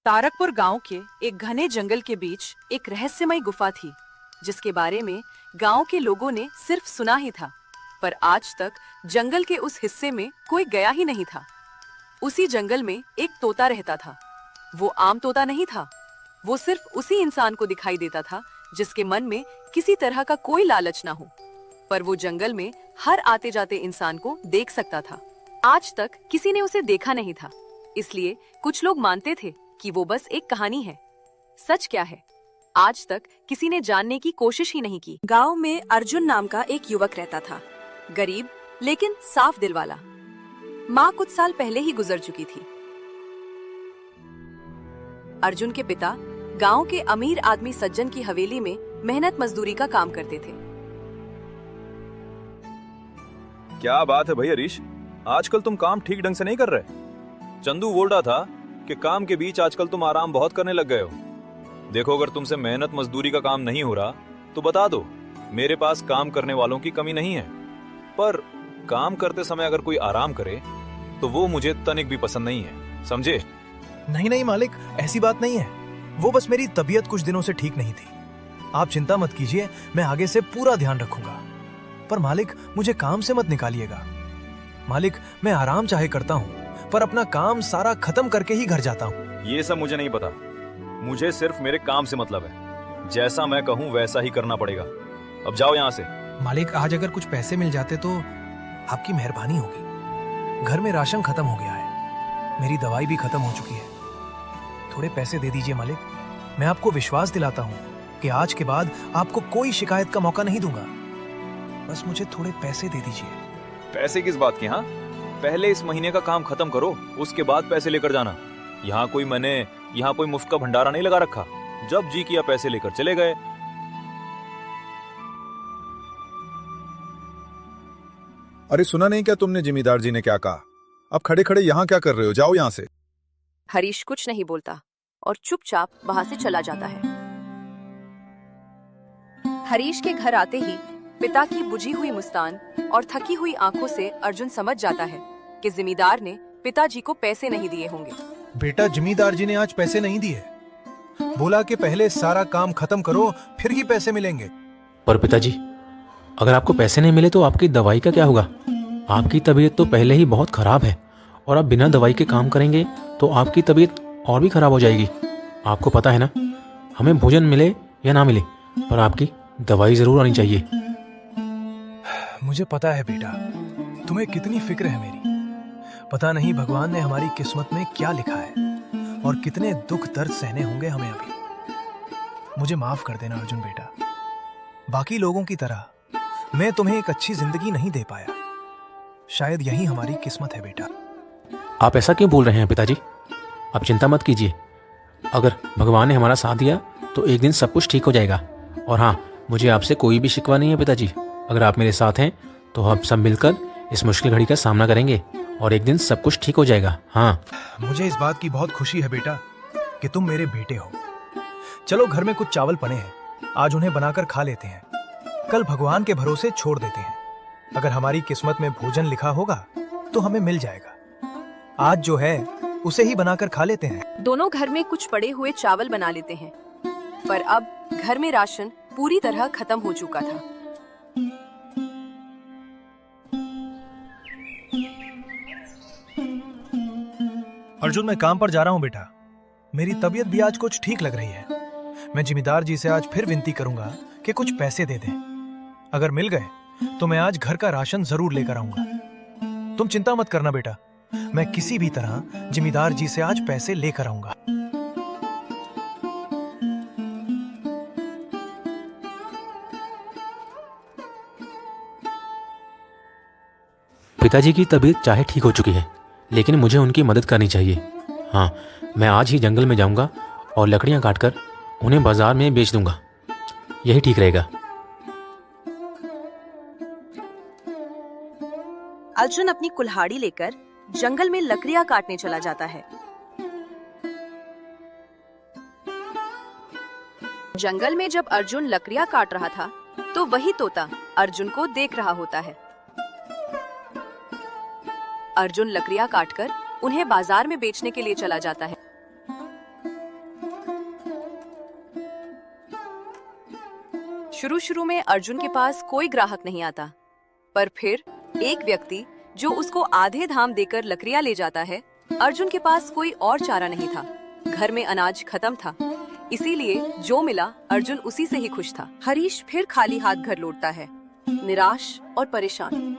तारकपुर गांव के एक घने जंगल के बीच एक रहस्यमय गुफा थी, जिसके बारे में गांव के लोगों ने सिर्फ सुना ही था, पर आज तक जंगल के उस हिस्से में कोई गया ही नहीं था। उसी जंगल में एक तोता रहता था। वो आम तोता नहीं था, वो सिर्फ उसी इंसान को दिखाई देता था जिसके मन में किसी तरह का कोई लालच ना हो, पर वो जंगल में हर आते जाते इंसान को देख सकता था। आज तक किसी ने उसे देखा नहीं था, इसलिए कुछ लोग मानते थे कि वो बस एक कहानी है। सच क्या है, आज तक किसी ने जानने की कोशिश ही नहीं की। गांव में अर्जुन नाम का एक युवक रहता था, गरीब लेकिन साफ दिल वाला। माँ कुछ साल पहले ही गुजर चुकी थी। अर्जुन के पिता गांव के अमीर आदमी सज्जन की हवेली में मेहनत मजदूरी का काम करते थे। क्या बात है भाई हरीश, आजकल तुम काम ठीक ढंग से नहीं कर रहे। चंदू बोल रहा था कि काम के बीच आजकल तुम आराम बहुत करने लग गए हो। देखो, अगर तुमसे मेहनत मजदूरी का काम नहीं हो रहा तो बता दो, मेरे पास काम करने वालों की कमी नहीं है। पर काम करते समय अगर कोई आराम करे तो वो मुझे तनिक भी पसंद नहीं है, समझे? नहीं मालिक, ऐसी बात नहीं है। वो बस मेरी तबीयत कुछ दिनों से ठीक नहीं थी। आप चिंता मत कीजिए, मैं आगे से पूरा ध्यान रखूंगा। पर मालिक, मुझे काम से मत निकालिएगा। मालिक, मैं आराम चाहे करता हूँ, पर अपना काम सारा खत्म करके ही घर जाता हूँ। ये सब मुझे नहीं पता, मुझे सिर्फ मेरे काम से मतलब है। जैसा मैं कहूँ वैसा ही करना पड़ेगा। अब जाओ यहाँ से। मालिक, आज अगर कुछ पैसे मिल जाते तो आपकी मेहरबानी होगी। घर में राशन खत्म हो गया है, मेरी दवाई भी खत्म हो चुकी है। थोड़े पैसे दे दीजिए मालिक। मैं आपको विश्वास दिलाता हूँ कि आज के बाद आपको कोई शिकायत का मौका नहीं दूंगा। बस मुझे थोड़े पैसे दे दीजिए। पैसे किस बात के? हाँ, पहले इस महीने का काम खत्म करो, उसके बाद पैसे लेकर जाना। यहाँ कोई मुफ्त का भंडारा नहीं लगा रखा। जब जी किया पैसे लेकर चले गए। अरे सुना नहीं क्या तुमने जिमीदार जी ने क्या कहा? अब खड़े खड़े यहाँ क्या कर रहे हो? जाओ यहाँ से। हरीश कुछ नहीं बोलता और चुपचाप वहां से चला जाता है। हरीश के घर आते ही पिता की बुझी हुई मुस्कान और थकी हुई आंखों से अर्जुन समझ जाता है कि जिमीदार ने पिताजी को पैसे नहीं दिए होंगे। बेटा, जमींदार जी ने आज पैसे नहीं दिए। बोला कि पहले सारा काम खत्म करो, फिर ही पैसे मिलेंगे। पर पिताजी, अगर आपको पैसे नहीं मिले तो आपकी दवाई का क्या होगा? आपकी तबीयत तो पहले ही बहुत खराब है, और आप बिना दवाई के काम करेंगे तो आपकी तबीयत और भी खराब हो जाएगी। आपको पता है ना, हमें भोजन मिले या ना मिले, पर आपकी दवाई जरूर आनी चाहिए। मुझे पता है बेटा, तुम्हें कितनी फिक्र है मेरी। पता नहीं भगवान ने हमारी किस्मत में क्या लिखा है और कितने दुख दर्द सहने होंगे हमें अभी। मुझे माफ कर देना अर्जुन बेटा। बाकी लोगों की तरह मैं तुम्हें एक अच्छी जिंदगी नहीं दे पाया। शायद यही हमारी किस्मत है बेटा। आप ऐसा क्यों बोल रहे हैं पिताजी? आप चिंता मत कीजिए। अगर भगवान ने हमारा साथ दिया तो एक दिन सब कुछ ठीक हो जाएगा। और हाँ, मुझे आपसे कोई भी शिकवा नहीं है पिताजी। अगर आप मेरे साथ हैं तो हम सब मिलकर इस मुश्किल घड़ी का सामना करेंगे और एक दिन सब कुछ ठीक हो जाएगा। हाँ, मुझे इस बात की बहुत खुशी है बेटा कि तुम मेरे बेटे हो। चलो, घर में कुछ चावल पड़े हैं, आज उन्हें बनाकर खा लेते हैं। कल भगवान के भरोसे छोड़ देते हैं। अगर हमारी किस्मत में भोजन लिखा होगा तो हमें मिल जाएगा। आज जो है उसे ही बनाकर खा लेते हैं। दोनों घर में कुछ पड़े हुए चावल बना लेते हैं, पर अब घर में राशन पूरी तरह खत्म हो चुका था। अर्जुन, मैं काम पर जा रहा हूँ बेटा। मेरी तबीयत भी आज कुछ ठीक लग रही है। मैं जिमीदार जी से आज फिर विनती करूंगा कि कुछ पैसे दे दें। अगर मिल गए तो मैं आज घर का राशन जरूर लेकर आऊंगा। तुम चिंता मत करना बेटा, मैं किसी भी तरह जिमीदार जी से आज पैसे लेकर आऊंगा। पिताजी की तबीयत चाहे ठीक हो चुकी है, लेकिन मुझे उनकी मदद करनी चाहिए। हाँ, मैं आज ही जंगल में जाऊंगा और लकड़ियां काटकर उन्हें बाजार में बेच दूंगा। यही ठीक रहेगा। अर्जुन अपनी कुल्हाड़ी लेकर जंगल में लकड़ियां काटने चला जाता है। जंगल में जब अर्जुन लकड़ियां काट रहा था तो वही तोता अर्जुन को देख रहा होता है। अर्जुन लकड़ियां काटकर उन्हें बाजार में बेचने के लिए चला जाता है। शुरू शुरू में अर्जुन के पास कोई ग्राहक नहीं आता, पर फिर एक व्यक्ति जो उसको आधे धाम देकर लकड़ियां ले जाता है। अर्जुन के पास कोई और चारा नहीं था, घर में अनाज खत्म था, इसीलिए जो मिला अर्जुन उसी से ही खुश था। हरीश फिर खाली हाथ घर लौटता है, निराश और परेशान।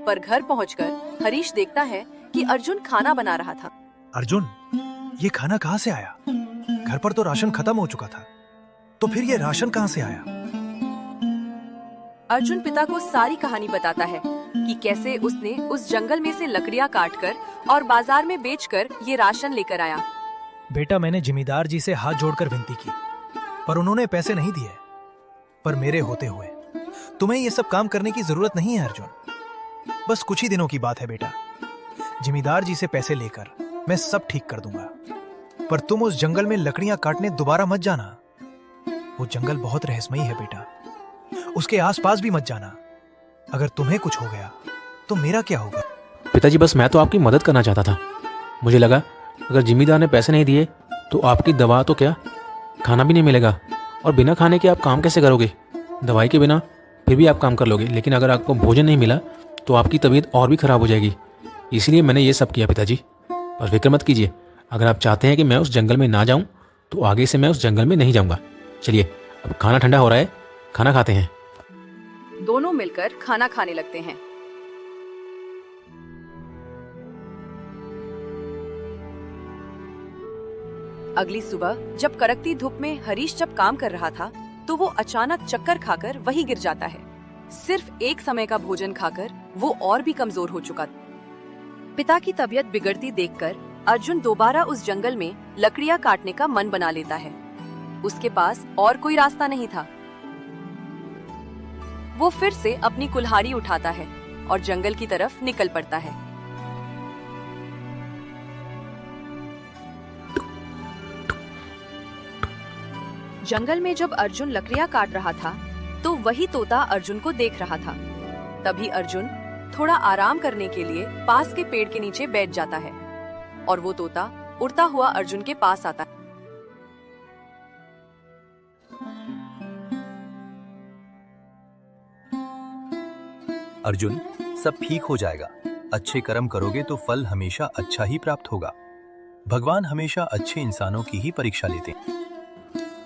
पर घर पहुंचकर हरीश देखता है कि अर्जुन खाना बना रहा था। अर्जुन, ये खाना कहाँ से आया? घर पर तो राशन खत्म हो चुका था, तो फिर ये राशन कहाँ से आया? अर्जुन पिता को सारी कहानी बताता है कि कैसे उसने उस जंगल में से लकड़ियां काटकर और बाजार में बेचकर ये राशन लेकर आया। बेटा, मैंने जिमीदार जी से हाथ जोड़कर विनती की, पर उन्होंने पैसे नहीं दिए। पर मेरे होते हुए तुम्हें ये सब काम करने की जरूरत नहीं है अर्जुन। बस कुछ ही दिनों की बात है बेटा। जिमीदार जी से पैसे लेकर मैं सब ठीक कर दूंगा, पर तुम उस जंगल में लकड़ियां काटने दोबारा मत जाना। वो जंगल बहुत रहस्यमयी है बेटा, उसके आसपास भी मत जाना। अगर तुम्हें कुछ हो गया तो मेरा क्या होगा? पिताजी, बस मैं तो आपकी मदद करना चाहता था। मुझे लगा अगर जिम्मेदार ने पैसे नहीं दिए तो आपकी दवा तो क्या, खाना भी नहीं मिलेगा, और बिना खाने के आप काम कैसे करोगे? दवाई के बिना फिर भी आप काम कर लोगे, लेकिन अगर आपको भोजन नहीं मिला तो आपकी तबीयत और भी खराब हो जाएगी। इसलिए मैंने ये सब किया पिताजी। पर फिक्र मत कीजिए, अगर आप चाहते हैं कि मैं उस जंगल में ना जाऊं तो आगे से मैं उस जंगल में नहीं जाऊंगा। चलिए, अब खाना ठंडा हो रहा है, खाना खाते हैं। दोनों मिलकर खाना खाने लगते हैं। अगली सुबह जब कड़कती धूप में हरीश जब काम कर रहा था तो वो अचानक चक्कर खाकर वहीं गिर जाता है। सिर्फ एक समय का भोजन खाकर वो और भी कमजोर हो चुका था। पिता की तबीयत बिगड़ती देखकर अर्जुन दोबारा उस जंगल में लकड़ियां काटने का मन बना लेता है। उसके पास और कोई रास्ता नहीं था। वो फिर से अपनी कुल्हाड़ी उठाता है और जंगल की तरफ निकल पड़ता है। जंगल में जब अर्जुन लकड़ियां काट रहा था तो वही तोता अर्जुन को देख रहा था। तभी अर्जुन थोड़ा आराम करने के लिए पास के पेड़ के नीचे बैठ जाता है और वो तोता उड़ता हुआ अर्जुन के पास आता है। अर्जुन, सब ठीक हो जाएगा। अच्छे कर्म करोगे तो फल हमेशा अच्छा ही प्राप्त होगा। भगवान हमेशा अच्छे इंसानों की ही परीक्षा लेते हैं।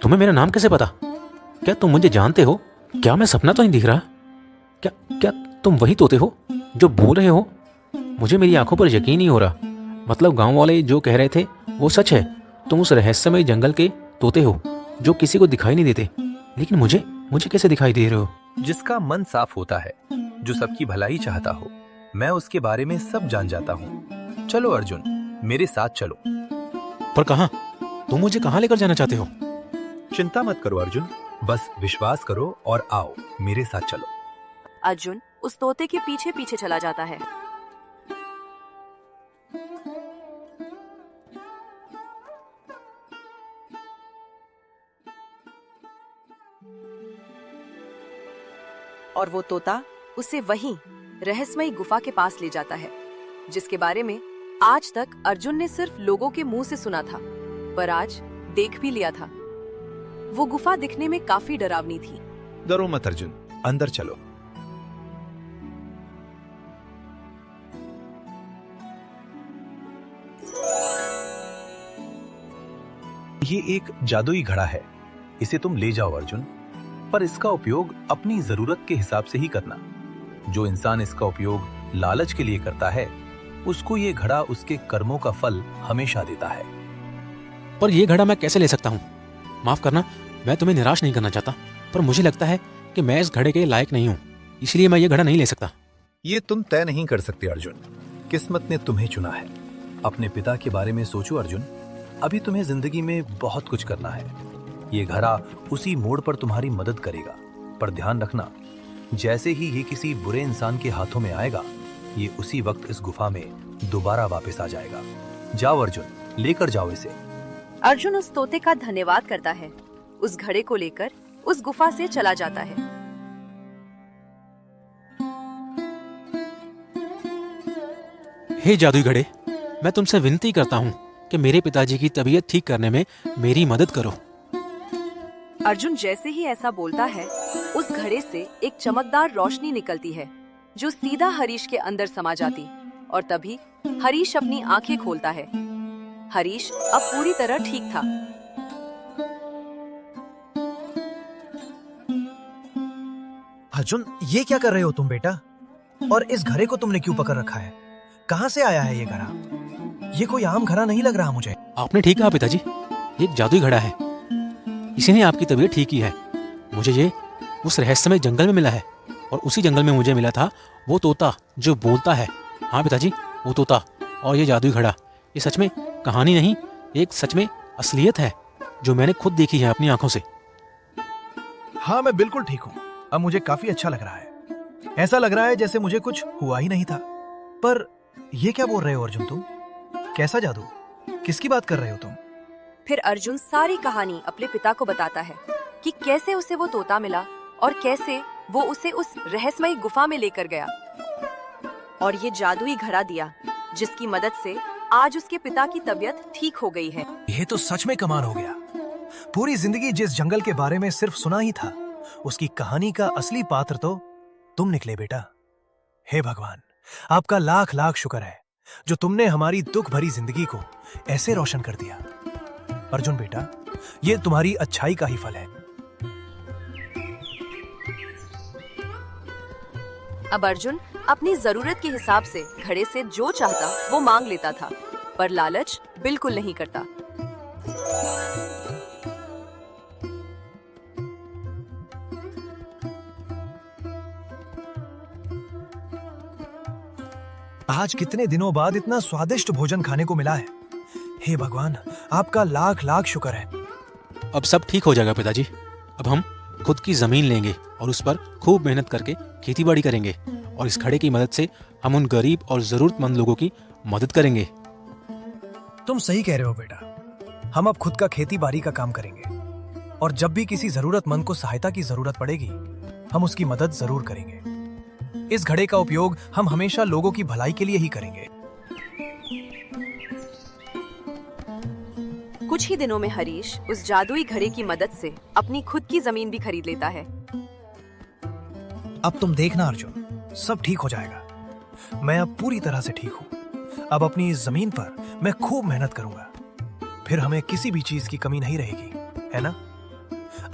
तुम्हें मेरा नाम कैसे पता? क्या तुम मुझे जानते हो? क्या मैं सपना तो नहीं दिख रहा? क्या क्या तुम वही तोते हो जो बोल रहे हो? मुझे मेरी आंखों पर यकीन नहीं हो रहा। मतलब गांव वाले जो कह रहे थे वो सच है। तुम उस रहस्यमय जंगल के तोते हो जो किसी को दिखाई नहीं देते। लेकिन मुझे कैसे दिखाई दे रहे हो? जिसका मन साफ होता है, जो सबकी भलाई चाहता हो, मैं उसके बारे में सब जान जाता हूँ। चलो अर्जुन, मेरे साथ चलो। पर कहाँ? तुम मुझे कहाँ लेकर जाना चाहते हो? चिंता मत करो अर्जुन, बस विश्वास करो और आओ, मेरे साथ चलो। अर्जुन उस तोते के पीछे पीछे चला जाता है। और वो तोता उसे वहीं रहस्यमयी गुफा के पास ले जाता है, जिसके बारे में आज तक अर्जुन ने सिर्फ लोगों के मुंह से सुना था, पर आज देख भी लिया था। वो गुफा दिखने में काफी डरावनी थी। डरो मत अर्जुन, अंदर चलो। ये एक जादुई घड़ा है, इसे तुम ले जाओ अर्जुन, पर इसका उपयोग अपनी जरूरत के हिसाब से ही करना। जो इंसान इसका उपयोग लालच के लिए करता है, उसको ये घड़ा उसके कर्मों का फल हमेशा देता है। पर यह घड़ा मैं कैसे ले सकता हूँ? माफ करना, मैं तुम्हें निराश नहीं करना चाहता, पर मुझे लगता है कि मैं इस घड़े के लायक नहीं हूँ, इसलिए मैं ये घड़ा नहीं ले सकता। ये तुम तय नहीं कर सकते अर्जुन, किस्मत ने तुम्हें चुना है। अपने पिता के बारे में सोचो अर्जुन, अभी तुम्हें जिंदगी में बहुत कुछ करना है। ये घड़ा उसी मोड़ पर तुम्हारी मदद करेगा, पर ध्यान रखना, जैसे ही ये किसी बुरे इंसान के हाथों में आएगा, ये उसी वक्त इस गुफा में दोबारा वापस आ जाएगा। जाओ अर्जुन, लेकर जाओ इसे। अर्जुन उस तोते का धन्यवाद करता है, उस घड़े को लेकर उस गुफा से चला जाता है। हे जादुई घड़े, मैं तुमसे विनती करता हूँ कि मेरे पिताजी की तबीयत ठीक करने में मेरी मदद करो। अर्जुन जैसे ही ऐसा बोलता है, उस घड़े से एक चमकदार रोशनी निकलती है जो सीधा हरीश के अंदर समा जाती, और तभी हरीश अपनी आंखें खोलता है। हरीश अब पूरी तरह ठीक था। अर्जुन, ये क्या कर रहे हो तुम बेटा? और इस घड़े को तुमने क्यों पकड़ रखा है? कहाँ से आया है ये घड़ा? ये कोई आम घड़ा नहीं लग रहा मुझे। आपने ठीक कहा पिताजी, ये एक जादुई घड़ा है। इसी ने आपकी तबीयत ठीक की है। मुझे ये उस रहस्यमय जंगल में मिला है, और उसी जंगल में मुझे मिला था वो तोता जो बोलता है। हाँ पिताजी, वो तोता और ये जादुई घड़ा, ये सच में कहानी नहीं, एक सच में असलियत है जो मैंने खुद देखी है अपनी आंखों से। हाँ, मैं बिल्कुल ठीक हूँ। अब मुझे काफी अच्छा लग रहा है। ऐसा लग रहा है जैसे मुझे कुछ हुआ ही नहीं था। पर ये क्या बोल रहे हो अर्जुन तुम? कैसा जादू? किसकी बात कर रहे हो तुम? फिर अर्जुन सारी कहानी अपने पिता को बताता है कि कैसे उसे वो तोता मिला और कैसे वो उसे उस रहस्यमय गुफा में लेकर गया, और ये जादुई घड़ा दिया जिसकी मदद से आज उसके पिता की तबीयत ठीक हो गई है। ये तो सच में कमाल हो गया। पूरी जिंदगी जिस जंगल के बारे में सिर्फ सुना ही था, उसकी कहानी का असली पात्र तो तुम निकले बेटा। हे भगवान, आपका लाख लाख शुक्र है जो तुमने हमारी दुख भरी जिंदगी को ऐसे रोशन कर दिया। अर्जुन बेटा, ये तुम्हारी अच्छाई का ही फल है। अब अर्जुन अपनी जरूरत के हिसाब से घड़े से जो चाहता वो मांग लेता था, पर लालच बिल्कुल नहीं करता। आज कितने दिनों बाद इतना स्वादिष्ट भोजन खाने को मिला है। हे भगवान, आपका लाख लाख शुक्र है। अब सब ठीक हो जाएगा पिताजी। अब हम खुद की जमीन लेंगे और उस पर खूब मेहनत करके खेती बाड़ी करेंगे, और इस घड़े की मदद से हम उन गरीब और जरूरतमंद लोगों की मदद करेंगे। तुम सही कह रहे हो बेटा। हम अब खुद का खेती बाड़ी का काम करेंगे, और जब भी किसी जरूरतमंद को सहायता की जरूरत पड़ेगी, हम उसकी मदद जरूर करेंगे। इस घड़े का उपयोग हम हमेशा लोगों की भलाई के लिए ही करेंगे। कुछ ही दिनों में हरीश उस जादुई घड़े की मदद से अपनी खुद की जमीन भी खरीद लेता है। अब तुम देखना अर्जुन, सब ठीक हो जाएगा। मैं अब पूरी तरह से ठीक हूँ। अब अपनी इस जमीन पर मैं खूब मेहनत करूंगा, फिर हमें किसी भी चीज की कमी नहीं रहेगी, है ना?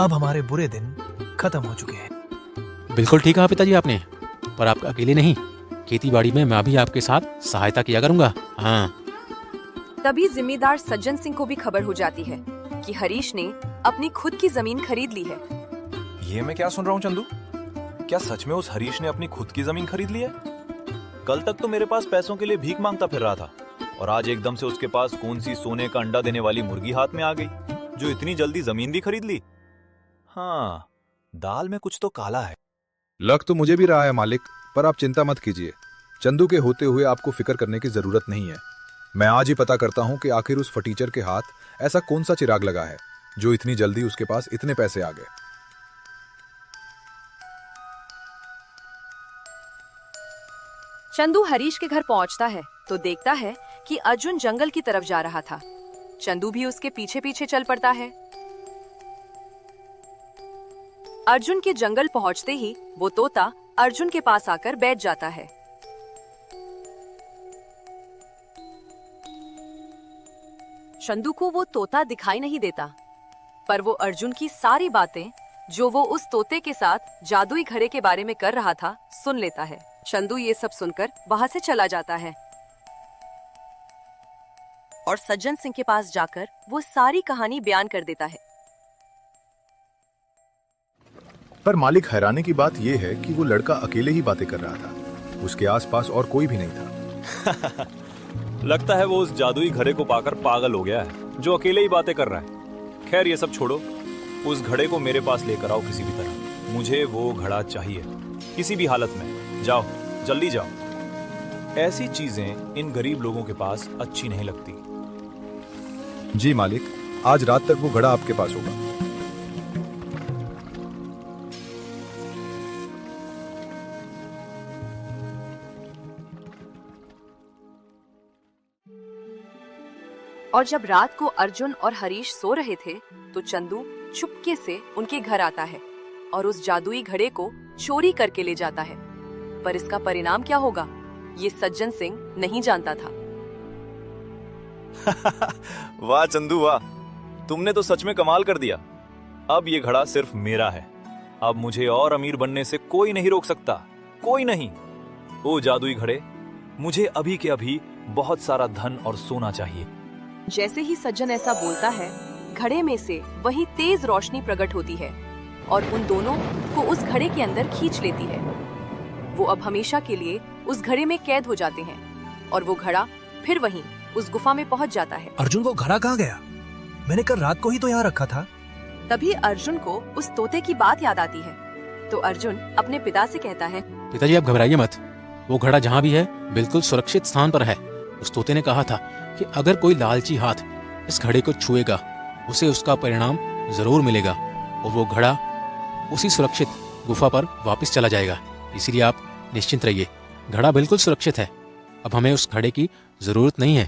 अब हमारे बुरे दिन खत्म हो चुके हैं। बिल्कुल ठीक कहा पिताजी आपने, पर आप अकेले नहीं, खेती बाड़ी में मैं भी आपके साथ सहायता किया करूंगा। हाँ। तभी जिम्मेदार सज्जन सिंह को भी खबर हो जाती है कि हरीश ने अपनी खुद की जमीन खरीद ली है। ये मैं क्या सुन रहा हूँ चंदू? क्या सच में उस हरीश ने अपनी खुद की जमीन खरीद ली है? कल तक तो मेरे पास पैसों के लिए भीख मांगता फिर रहा था, और आज एकदम से उसके पास कौन सी सोने का अंडा देने वाली मुर्गी हाथ में आ गई जो इतनी जल्दी जमीन भी खरीद ली। हाँ, दाल में कुछ तो काला है। लग तो मुझे भी रहा है मालिक, पर आप चिंता मत कीजिए। चंदू के होते हुए आपको फिक्र करने की जरूरत नहीं है। मैं आज ही पता करता हूँ कि आखिर उस फटीचर के हाथ ऐसा कौन सा चिराग लगा है जो इतनी जल्दी उसके पास इतने पैसे आ गए। चंदू हरीश के घर पहुंचता है तो देखता है कि अर्जुन जंगल की तरफ जा रहा था। चंदू भी उसके पीछे पीछे चल पड़ता है। अर्जुन के जंगल पहुंचते ही वो तोता अर्जुन के पास आकर बैठ जाता है। चंदू को वो तोता दिखाई नहीं देता, पर वो अर्जुन की सारी बातें जो वो उस तोते के साथ जादुई घड़े के बारे में कर रहा था सुन लेता है। चंदू ये सब सुनकर वहां से चला जाता है और सज्जन सिंह के पास जाकर वो सारी कहानी बयान कर देता है। पर मालिक, हैरानी की बात यह है कि वो लड़का अकेले ही बातें कर रहा था, उसके आसपास और कोई भी नहीं था। लगता है वो उस जादुई घड़े को पाकर पागल हो गया है जो अकेले ही बातें कर रहा है। खैर ये सब छोड़ो, उस घड़े को मेरे पास लेकर आओ किसी भी तरह। मुझे वो घड़ा चाहिए किसी भी हालत में। जाओ, जल्दी जाओ। ऐसी चीजें इन गरीब लोगों के पास अच्छी नहीं लगती। जी मालिक, आज रात तक वो घड़ा आपके पास होगा। और जब रात को अर्जुन और हरीश सो रहे थे तो चंदू चुपके से उनके घर आता है और उस जादुई घड़े को चोरी करके ले जाता है। पर इसका परिणाम क्या होगा, ये सज्जन सिंह नहीं जानता था। वाह चंदू वाह, तुमने तो सच में कमाल कर दिया। अब ये घड़ा सिर्फ मेरा है। अब मुझे और अमीर बनने से कोई नहीं रोक सकता, कोई नहीं। ओ जादुई घड़े, मुझे अभी के अभी बहुत सारा धन और सोना चाहिए। जैसे ही सज्जन ऐसा बोलता है, घड़े में से वही तेज रोशनी प्रकट होती है और उन दोनों को उस घड़े के अंदर खींच लेती है। वो अब हमेशा के लिए उस घड़े में कैद हो जाते हैं और वो घड़ा फिर वहीं उस गुफा में पहुंच जाता है। अर्जुन, वो घड़ा कहाँ गया? मैंने कल रात को ही तो यहाँ रखा था। तभी अर्जुन को उस तोते की बात याद आती है। तो अर्जुन अपने पिता से कहता है, पिताजी आप घबराइए मत, वो घड़ा जहाँ भी है बिल्कुल सुरक्षित स्थान पर है। उस तोते ने कहा था कि अगर कोई लालची हाथ इस घड़े को छुएगा उसे उसका परिणाम जरूर मिलेगा और वो घड़ा उसी सुरक्षित गुफा पर वापस चला जाएगा। इसीलिए आप निश्चिंत रहिए, घड़ा बिल्कुल सुरक्षित है। अब हमें उस घड़े की जरूरत नहीं है।